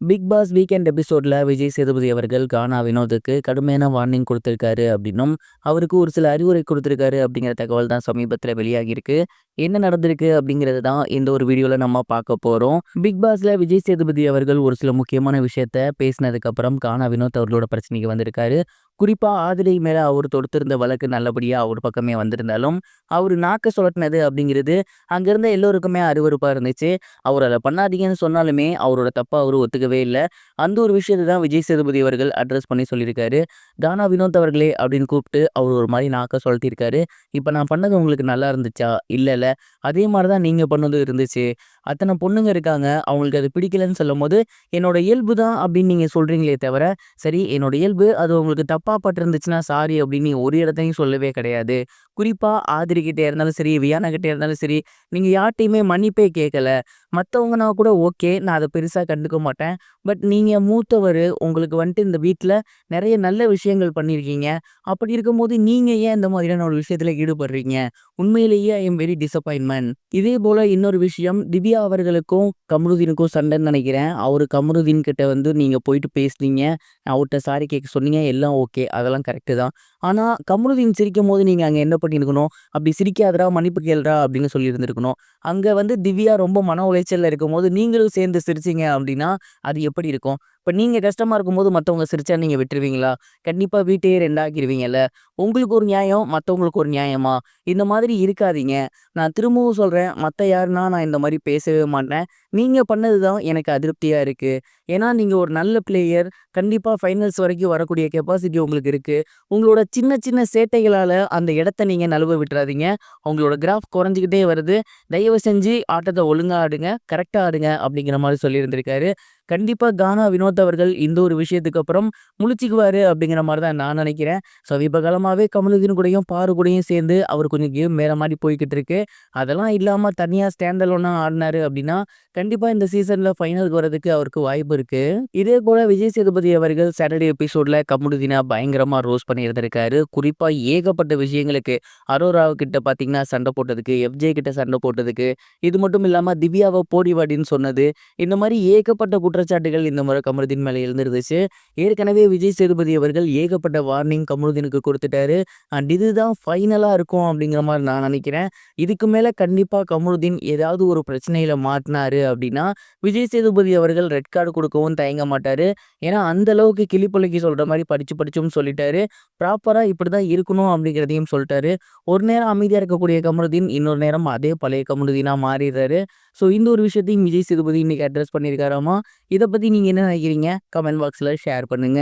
Big pass weekend எபிசோட்ல விஜய் சேதுபதி அவர்கள் கானா வினோத்துக்கு கடுமையான வார்னிங் கொடுத்திருக்காரு அப்படின்னும், அவருக்கு ஒரு சில அறிவுரை கொடுத்திருக்காரு அப்படிங்கிற தகவல் தான் சமீபத்தில வெளியாகியிருக்கு. என்ன நடந்திருக்கு அப்படிங்கிறது தான் இந்த ஒரு வீடியோல நம்ம பார்க்க போறோம். பிக் பாஸ்ல விஜய் சேதுபதி அவர்கள் ஒரு சில முக்கியமான விஷயத்த பேசினதுக்கு அப்புறம் கானா வினோத் அவர்களோட பிரச்சனைக்கு வந்திருக்காரு. குறிப்பா ஆதிரை மேல அவர் தொடுத்திருந்த வழக்கு நல்லபடியா அவர் பக்கமே வந்திருந்தாலும், அவரு நாக்க சுழட்டினது அப்படிங்கிறது அங்க இருந்த எல்லோருக்குமே அருவருப்பா இருந்துச்சு. அவர் அத பண்ணாதீங்கன்னு சொன்னாலுமே, அவரோட தப்ப அவரு ஒத்துக்கவே இல்ல. அந்த ஒரு விஷயத்த தான் விஜய் சேதுபதி அவர்கள் அட்ரஸ் பண்ணி சொல்லியிருக்காரு. "தானா வினோத் அவர்களே" அப்படின்னு கூப்பிட்டு அவர் ஒரு மாரி நாக்க சுழட்டியிருக்காரு. "இப்ப நான் பண்ணது உங்களுக்கு நல்லா இருந்துச்சா? இல்லல்ல. அதே மாரி தான் நீங்க பண்ணதும் இருந்துச்சு. அத்தன பொண்ணுங்க இருக்காங்க. அவங்களுக்கு அது பிடிக்கலன்னு சொல்லும்போது, என்னோட இயல்பு தான் அப்படின்னு நீங்க சொல்றீங்களே தவிர, சரி என்னோட இயல்பு அது உங்களுக்கு தப்பா பட்டிருந்துச்சுன்னா சாரி அப்படின்னு நீங்க ஒரு இடத்தையும் சொல்லவே கிடையாது. குறிப்பா ஆதிரி கிட்ட இருந்தாலும் சரி, வியானா கிட்ட இருந்தாலும் சரி, நீங்க யார்ட்டயுமே மன்னிப்பே கேட்கல. மத்தவங்கன்னா கூட ஓகே. நான் அத பெருசா கண்டுக்க மாட்டேன். பட் நீங்க மூத்தவரு. உங்களுக்கு வந்துட்டு இந்த வீட்ல நெறைய நல்ல விஷயங்கள் பண்ணியிருக்கீங்க. அப்படி இருக்கும்போது நீங்க ஏன் இந்த மாதிரியான ஒரு விஷயத்துல ஈடுபடுறீங்க? உண்மையிலேயே ஐ எம் வெரி டிசப்பாயின்ட்மென்ட். இதே போல இன்னொரு விஷயம் திவ்யா அவர்களுக்கும் கமருதீனுக்கும் சண்டைன்னு நெனைக்கிறேன். அவரு கமருதீன் கிட்ட வந்து நீங்க போயிட்டு பேசுனீங்க. அவர்ட்ட சாரி கேட்க சொன்னீங்க. எல்லாம் ஓகே. அதெல்லாம் கரெக்ட்டு தான். ஆனா கமருதீன் சிரிக்கும்போது நீங்க அங்க என்ன பண்ணியிருக்கணும்? "அப்படி சிரிக்காதடா, மன்னிப்பு கேளுடா" அப்படின்னு சொல்லியிருந்திருக்கணும். அங்க வந்து திவ்யா ரொம்ப மன உளைச்சல்ல இருக்கும்போது, நீங்களும் சேர்ந்து சிரிச்சீங்க அப்படின்னா, அது எப்படி இருக்கும்? இப்ப நீங்க கஷ்டமா இருக்கும்போது மத்தவங்க சிரிச்சா நீங்க விட்டுருவீங்களா? கண்டிப்பா வீட்டையே 2 ஆக்கிருவீங்கல்ல. உங்களுக்கு ஒரு நியாயம், மத்தவங்களுக்கு ஒரு நியாயமா? இந்த மாதிரி இருக்காதீங்க. நான் திரும்பவும் சொல்றேன், மத்த யாருன்னா நான் இந்த மாரி பேசவே மாட்டேன். நீங்க பண்ணது தான் எனக்கு அதிருப்தியா இருக்கு. ஏன்னா, நீங்க ஒரு நல்ல பிளேயர். கண்டிப்பா ஃபைனல்ஸ் வரைக்கும் வரக்கூடிய கெப்பாசிட்டி உங்களுக்கு இருக்கு. உங்களோட சின்ன சின்ன சேட்டைகளால அந்த இடத்த நீங்க நழுவ விட்டுறாதீங்க. உங்களோட கிராஃப் குறைஞ்சுக்கிட்டே வருது. தயவு செஞ்சு ஆட்டத்த ஒழுங்கா ஆடுங்க. கரெக்ட்டா ஆடுங்க அப்படிங்கிற மாரி சொல்லியிருந்திருக்காரு. கண்டிப்பா கானா வினோத் அவர்கள் இந்த ஒரு விஷயத்துக்கு அப்புறம் முழிச்சுக்குவாரு அப்படிங்கிற மாரி தான் நான் நினைக்கிறேன். சமீப காலமாவே கமலுதீன் கூடயும், பாரு கூடயும் சேர்ந்து அவர் கொஞ்சம் கேம் வேற மாரி போய்க்கிட்டு இருக்கு. அதெல்லாம் இல்லாம தனியா ஸ்டாண்ட் அலோனா ஆடுனாரு அப்படின்னா, கண்டிப்பா இந்த சீசன்ல ஃபைனலுக்கு வரதுக்கு அவருக்கு வாய்ப்பு இருக்கு. இதே போல விஜய் சேதுபதி அவர்கள் சாட்டர்டே எபிசோட்ல கமருதீன பயங்கரமா ரோஸ்ட் பண்ணி இருந்திருக்காரு. குறிப்பா ஏகப்பட்ட விஷயங்களுக்கு அரோரா கிட்ட பார்த்தீங்கன்னா சண்டை போட்டதுக்கு, எஃப்ஜே கிட்ட சண்டை போட்டதுக்கு, இது மட்டும் இல்லாம திவ்யாவ போடி வாடின்னு சொன்னது, இந்த மாரி ஏகப்பட்ட குற்றச்சாட்டுகள் இந்த முறை கமருதீன் மேல எழுந்திருந்துச்சு. ஏற்கனவே விஜய் சேதுபதி அவர்கள் ஏகப்பட்ட வார்னிங் கமருதீனுக்கு குடுத்துட்டாரு. அண்ட் இதுதான் ஃபைனலா இருக்கும் அப்படிங்கிற மாரி நான் நெனைக்கிறேன். இதுக்கு மேல கண்டிப்பா கமருதீன் ஏதாவது ஒரு பிரச்சனையில மாட்னாரு அப்படின்னா, விஜய் சேதுபதி அவர்கள் ரெட் கார்டு குடுக்கவும் தயங்க மாட்டாரு. ஏன்னா, அந்த அளவுக்கு கிளிப்புள்ளைக்கு சொல்ற மாரி படிச்சு படிச்சும் சொல்லிட்டாரு. ப்ராப்பரா இப்படிதான் இருக்கணும் அப்படிங்கிறதையும் சொல்ட்டாரு. ஒரு நேரம் அமைதியா இருக்கக்கூடிய கமருதீன், இன்னொரு நேரம் அதே பழைய கமருதீனா மாறிடுறாரு. ஸோ இந்த ஒரு விஷயத்தையும் விஜய் சேதுபதி இன்னைக்கு அட்ரஸ் பண்ணியிருக்காராமா. இத பத்தி நீங்க என்ன நினைக்கிறீங்க? கமெண்ட் பாக்ஸ்ல ஷேர் பண்ணுங்க.